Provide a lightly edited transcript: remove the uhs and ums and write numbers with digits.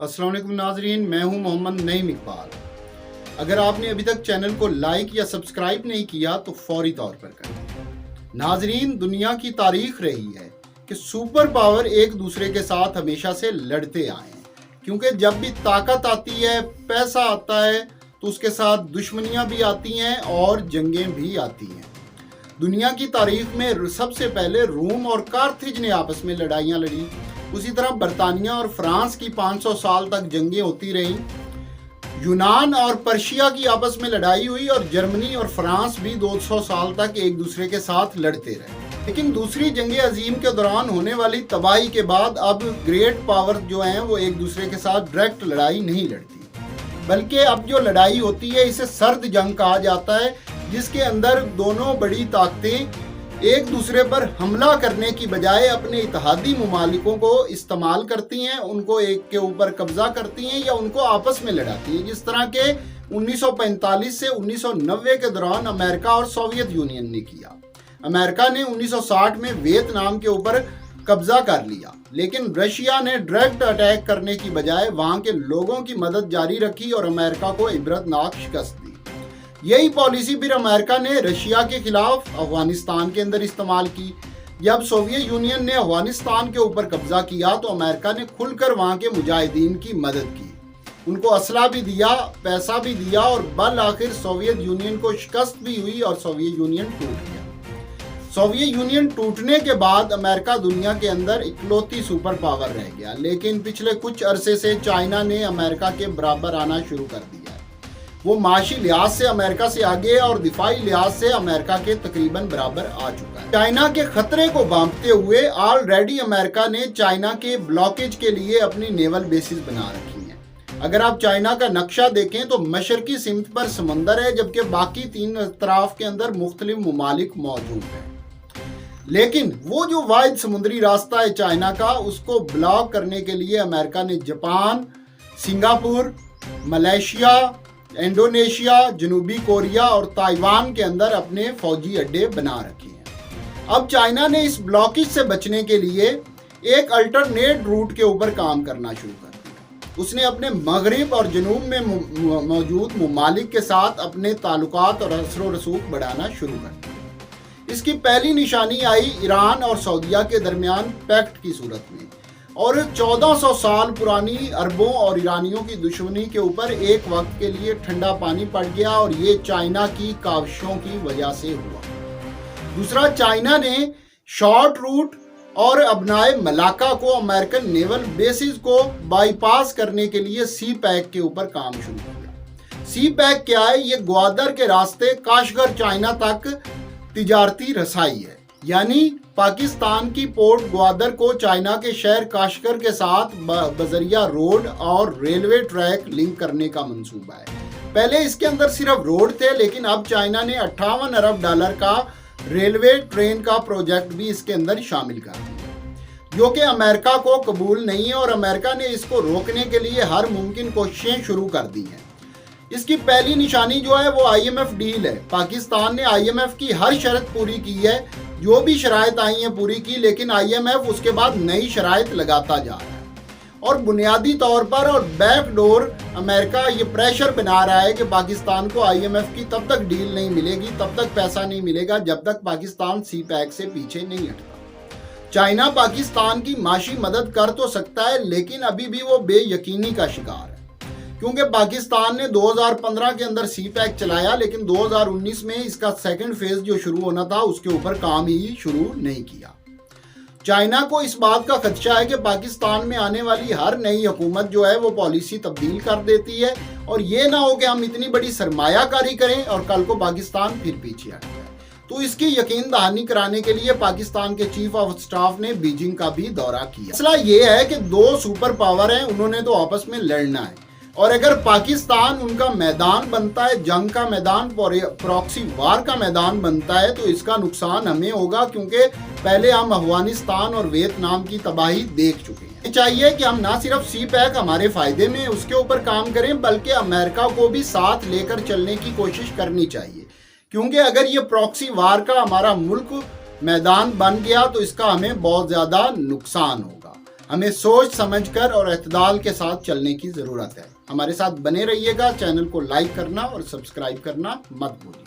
अस्सलाम वालेकुम नाजरीन, मैं हूं मोहम्मद नईम इकबाल। अगर आपने अभी तक चैनल को लाइक या सब्सक्राइब नहीं किया तो फौरी तौर पर करें। नाजरीन, दुनिया की तारीख रही है कि सुपर पावर एक दूसरे के साथ हमेशा से लड़ते आए हैं, क्योंकि जब भी ताकत आती है, पैसा आता है, तो उसके साथ दुश्मनियां भी आती हैं और जंगें भी आती हैं। दुनिया की तारीख में सबसे पहले रोम और कार्थेज ने आपस में लड़ाइयाँ लड़ी। उसी तरह बरतानिया और फ्रांस की 500 साल तक जंगें होती रहीं। यूनान और पर्शिया की आपस में लड़ाई हुई और जर्मनी और फ्रांस भी 200 साल तक एक दूसरे के साथ लड़ते रहे। लेकिन दूसरी जंग अजीम के दौरान होने वाली तबाही के बाद अब ग्रेट पावर जो हैं वो एक दूसरे के साथ डायरेक्ट लड़ाई नहीं लड़ती, बल्कि अब जो लड़ाई होती है इसे सर्द जंग कहा जाता है, जिसके अंदर दोनों बड़ी ताकतें एक दूसरे पर हमला करने की बजाय अपने इत्तेहादी ममालिकों को इस्तेमाल करती हैं, उनको एक के ऊपर कब्जा करती हैं या उनको आपस में लड़ाती हैं। जिस तरह के 1945 से 1990 के दौरान अमेरिका और सोवियत यूनियन ने किया। अमेरिका ने 1960 में वियतनाम के ऊपर कब्जा कर लिया, लेकिन रशिया ने डायरेक्ट अटैक करने की बजाय वहां के लोगों की मदद जारी रखी और अमेरिका को इबरतनाक शिकस्त दी। यही पॉलिसी फिर अमेरिका ने रशिया के खिलाफ अफगानिस्तान के अंदर इस्तेमाल की। जब सोवियत यूनियन ने अफगानिस्तान के ऊपर कब्जा किया तो अमेरिका ने खुलकर वहां के मुजाहिदीन की मदद की, उनको असला भी दिया, पैसा भी दिया और बल आखिर सोवियत यूनियन को शिकस्त भी हुई और सोवियत यूनियन टूट गया। सोवियत यूनियन टूटने के बाद अमेरिका दुनिया के अंदर इकलौती सुपर पावर रह गया, लेकिन पिछले कुछ अरसे से चाइना ने अमेरिका के बराबर आना शुरू कर दिया। वो माशी लिहाज से अमेरिका से आगे और दिफाई लिहाज से अमेरिका के तकरीबन बराबर आ चुका है। चाइना के खतरे को भांपते हुए ऑलरेडी अमेरिका ने चाइना के ब्लॉकेज के लिए अपनी नेवल बेसिस बना रखी हैं। अगर आप चाइना का नक्शा देखें तो मशरकी सिमत पर समंदर है, जबकि बाकी 3 अतराफ के अंदर मुख्तलिफ ममालिक मौजूद हैं। लेकिन वो जो वाहिद समुद्री रास्ता है चाइना का, उसको ब्लॉक करने के लिए अमेरिका ने जापान, सिंगापुर, मलेशिया, इंडोनेशिया, जनूबी कोरिया और ताइवान के अंदर अपने फौजी अड्डे बना रखे हैं। अब चाइना ने इस ब्लॉकेज से बचने के लिए एक अल्टरनेट रूट के ऊपर काम करना शुरू कर दिया। उसने अपने मगरिब और जनूब में मौजूद ममालिक के साथ अपने ताल्लुकात और असर रसूख बढ़ाना शुरू कर दिया। इसकी पहली निशानी आई ईरान और सऊदीया के दरमियान पैक्ट की सूरत में, और 1400 साल पुरानी अरबों और ईरानियों की दुश्मनी के ऊपर एक वक्त के लिए ठंडा पानी पड़ गया, और ये चाइना की काविशों की वजह से हुआ। दूसरा, चाइना ने शॉर्ट रूट और अबनाए मलाका को अमेरिकन नेवल बेसिस को बाईपास करने के लिए सी पैक के ऊपर काम शुरू किया। सी पैक क्या है? ये ग्वादर के रास्ते काशगर चाइना तक तिजारती रसाई है, यानी पाकिस्तान की पोर्ट ग्वादर को चाइना के शहर काशगर के साथ बजरिया रोड और रेलवे ट्रैक लिंक करने का मंसूबा है। पहले इसके अंदर सिर्फ रोड थे, लेकिन अब चाइना ने $58 अरब का रेलवे ट्रेन का प्रोजेक्ट भी इसके अंदर शामिल कर दिया, जो कि अमेरिका को कबूल नहीं है, और अमेरिका ने इसको रोकने के लिए हर मुमकिन कोशिशें शुरू कर दी हैं। इसकी पहली निशानी जो है वो IMF डील है। पाकिस्तान ने IMF की हर शर्त पूरी की है, जो भी शराइत आई हैं पूरी की, लेकिन IMF उसके बाद नई शराइत लगाता जा रहा है, और बुनियादी तौर पर और बैकडोर अमेरिका ये प्रेशर बना रहा है कि पाकिस्तान को IMF की तब तक डील नहीं मिलेगी, तब तक पैसा नहीं मिलेगा जब तक पाकिस्तान सी पैक से पीछे नहीं हटता। चाइना पाकिस्तान की माशी मदद कर तो सकता है, लेकिन अभी भी वो बेयकीनी का शिकार है, क्योंकि पाकिस्तान ने 2015 के अंदर सी पैक चलाया, लेकिन 2019 में इसका सेकंड फेज जो शुरू होना था उसके ऊपर काम ही शुरू नहीं किया। चाइना को इस बात का खदशा है कि पाकिस्तान में आने वाली हर नई हुकूमत जो है वो पॉलिसी तब्दील कर देती है, और ये ना हो कि हम इतनी बड़ी सरमायाकारी करें और कल को पाकिस्तान फिर पीछे हट जाए। तो इसकी यकीन दहानी कराने के लिए पाकिस्तान के चीफ ऑफ स्टाफ ने बीजिंग का भी दौरा किया। मसला ये है कि 2 सुपर पावर हैं, उन्होंने तो आपस में लड़ना है, और अगर पाकिस्तान उनका मैदान बनता है, जंग का मैदान, प्रॉक्सी वार का मैदान बनता है, तो इसका नुकसान हमें होगा, क्योंकि पहले हम अफगानिस्तान और वियतनाम की तबाही देख चुके हैं। चाहिए कि हम ना सिर्फ सी पैक हमारे फायदे में उसके ऊपर काम करें, बल्कि अमेरिका को भी साथ लेकर चलने की कोशिश करनी चाहिए, क्योंकि अगर ये प्रॉक्सी वार का हमारा मुल्क मैदान बन गया तो इसका हमें बहुत ज़्यादा नुकसान होगा। ہمیں سوچ سمجھ کر اور اعتدال کے ساتھ چلنے کی ضرورت ہے۔ ہمارے ساتھ بنے رہیے گا، چینل کو لائک کرنا اور سبسکرائب کرنا مت بھولیے۔